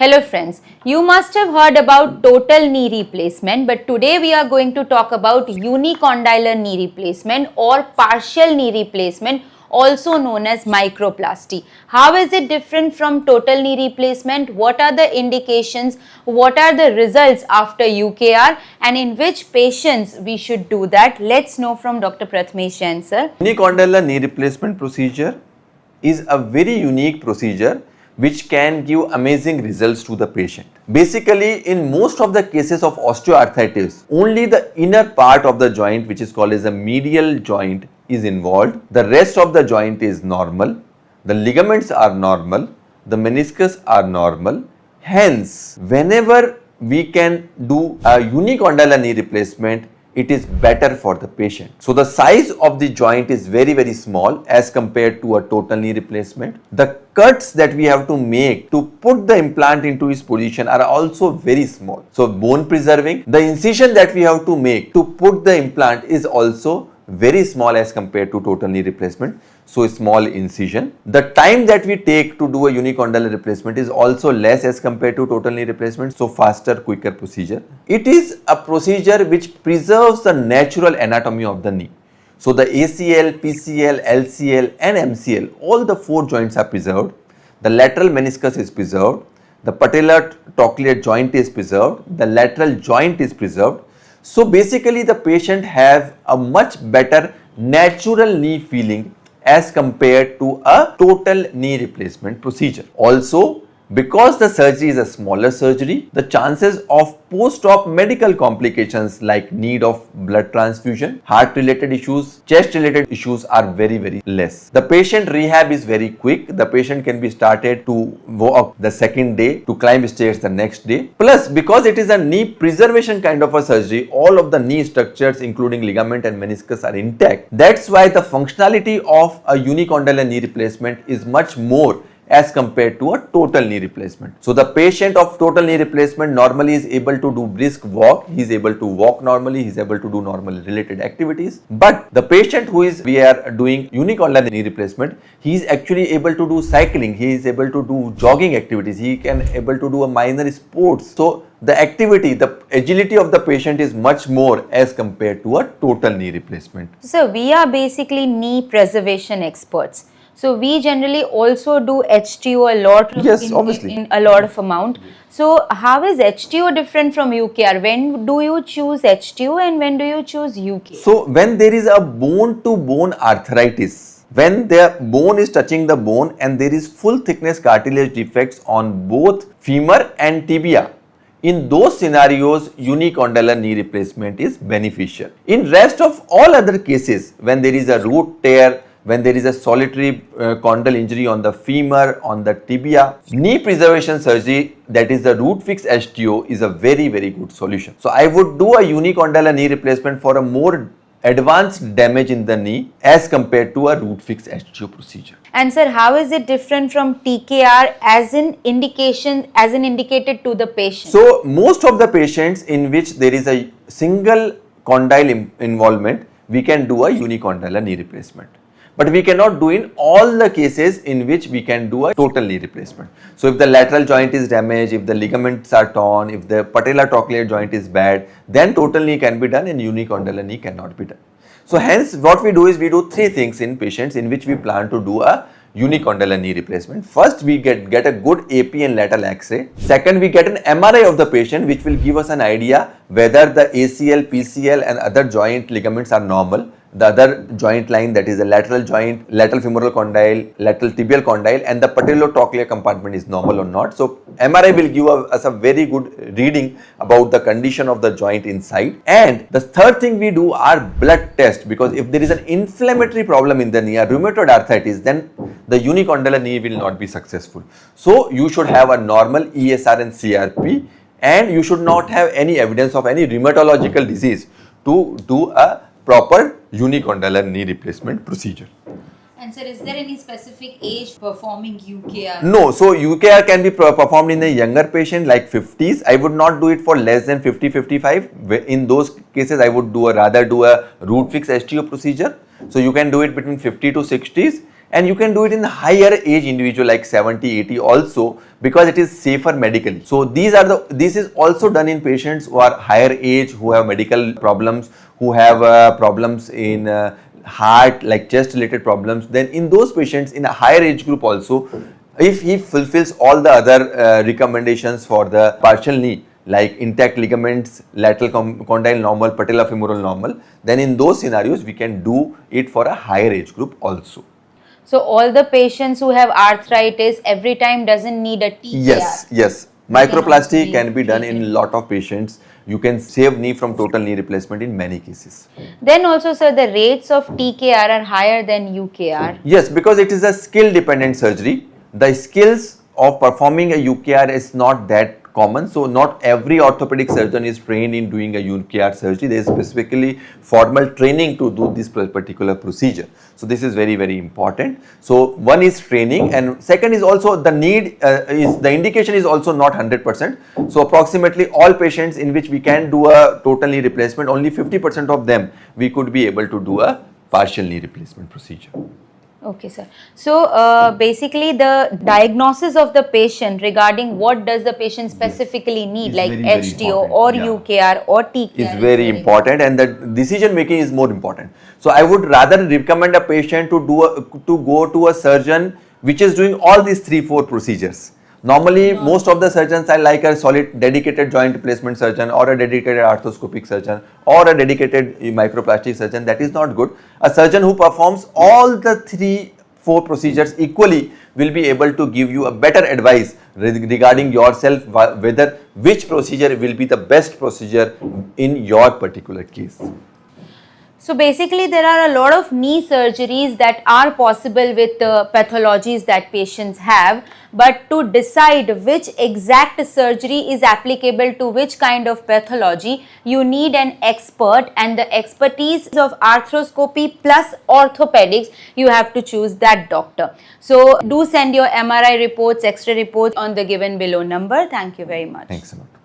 Hello friends, you must have heard about total knee replacement, but today we are going to talk about unicondylar knee replacement or partial knee replacement, also known as microplasty. How is it different from total knee replacement? What are the indications? What are the results after UKR, and in which patients we should do that? Let's know from Dr. Prathamesh Jain sir. Unicondylar knee replacement procedure is a very unique procedure which can give amazing results to the patient. Basically, in most of the cases of osteoarthritis, only the inner part of the joint, which is called as a medial joint, is involved. The rest of the joint is normal. The ligaments are normal. The meniscus are normal. Hence, whenever we can do a unicondylar knee replacement, it is better for the patient. So the size of the joint is very small as compared to a total knee replacement. The cuts that we have to make to put the implant into its position are also very small. So bone preserving, the incision that we have to make to put the implant is also very small as compared to total knee replacement. So small incision. The time that we take to do a unicondylar replacement is also less as compared to total knee replacement. So faster, quicker procedure. It is a procedure which preserves the natural anatomy of the knee. So the ACL, PCL, LCL and MCL, all the four joints are preserved. The lateral meniscus is preserved. The patellar-trochlear joint is preserved. The lateral joint is preserved. So basically the patient have a much better natural knee feeling as compared to a total knee replacement procedure. Also, because the surgery is a smaller surgery, the chances of post-op medical complications like need of blood transfusion, heart-related issues, chest-related issues are very less. The patient rehab is very quick. The patient can be started to walk the second day, to climb stairs the next day. Plus, because it is a knee preservation kind of a surgery, all of the knee structures including ligament and meniscus are intact. That's why the functionality of a unicondylar knee replacement is much more as compared to a total knee replacement. So the patient of total knee replacement normally is able to do brisk walk, he is able to walk normally, he is able to do normal related activities. But the patient we are doing unicondylar knee replacement, he is actually able to do cycling, he is able to do jogging activities, he can able to do a minor sports. So the activity, the agility of the patient is much more as compared to a total knee replacement. So we are basically knee preservation experts. So we generally also do HTO a lot. Yes, obviously. In a lot of amount. So how is HTO different from UKR? When do you choose HTO and when do you choose UK? So when there is a bone to bone arthritis, when the bone is touching the bone and there is full thickness cartilage defects on both femur and tibia, in those scenarios, unicondylar knee replacement is beneficial. In rest of all other cases, when there is a root tear, when there is a solitary condyle injury on the femur, on the tibia, knee preservation surgery, that is the root fix HTO, is a very good solution. So I would do a unicondylar knee replacement for a more advanced damage in the knee as compared to a root fix HTO procedure. And sir, how is it different from TKR as an indicated to the patient? So most of the patients in which there is a single condyle involvement, we can do a unicondylar knee replacement. But we cannot do in all the cases in which we can do a total knee replacement. So if the lateral joint is damaged, if the ligaments are torn, if the patellar-trochlear joint is bad, then total knee can be done and unicondylar knee cannot be done. So hence what we do is we do three things in patients in which we plan to do a unicondylar knee replacement. First, we get a good AP and lateral X-ray. Second, we get an MRI of the patient which will give us an idea whether the ACL, PCL and other joint ligaments are normal. The other joint line, that is the lateral joint, lateral femoral condyle, lateral tibial condyle and the patello-trochlear compartment is normal or not. So MRI will give us a very good reading about the condition of the joint inside. And the third thing we do are blood tests, because if there is an inflammatory problem in the knee, a rheumatoid arthritis, then the unicondylar knee will not be successful. So you should have a normal ESR and CRP and you should not have any evidence of any rheumatological disease to do a proper unicondylar knee replacement procedure. And sir, is there any specific age performing UKR? No, so UKR can be performed in a younger patient like 50s. I would not do it for less than 50-55. In those cases, I would rather do a root fix HTO procedure. So you can do it between 50 to 60s. And you can do it in higher age individual like 70, 80 also, because it is safer medically. So this is also done in patients who are higher age, who have medical problems, who have problems in heart, like chest related problems. Then in those patients in a higher age group also, if he fulfills all the other recommendations for the partial knee, like intact ligaments, lateral condyle normal, patellofemoral normal, then in those scenarios we can do it for a higher age group also. So all the patients who have arthritis every time doesn't need a TKR. Yes. Microplasty can be done in a lot of patients. You can save knee from total knee replacement in many cases. Then also, sir, the rates of TKR are higher than UKR. Yes, because it is a skill dependent surgery. The skills of performing a UKR is not that common. So not every orthopedic surgeon is trained in doing a UKR surgery. There is specifically formal training to do this particular procedure. So this is very, very important. So one is training, and second is also the the indication is also not 100%. So approximately all patients in which we can do a total knee replacement, only 50% of them we could be able to do a partial knee replacement procedure. Okay, sir. So basically the diagnosis of the patient regarding what does the patient specifically need, It's like very, very HTO important. or Yeah. UKR or TKR. Is very important, and the decision making is more important. So I would rather recommend a patient to go to a surgeon which is doing all these 3-4 procedures. Normally, most of the surgeons are like a solid dedicated joint replacement surgeon or a dedicated arthroscopic surgeon or a dedicated microplastic surgeon. That is not good. A surgeon who performs all the 3-4 procedures equally will be able to give you a better advice regarding yourself, whether which procedure will be the best procedure in your particular case. So basically there are a lot of knee surgeries that are possible with the pathologies that patients have, but to decide which exact surgery is applicable to which kind of pathology, you need an expert, and the expertise of arthroscopy plus orthopedics, you have to choose that doctor. So do send your MRI reports, X-ray reports on the given below number. Thank you very much. Thanks a lot.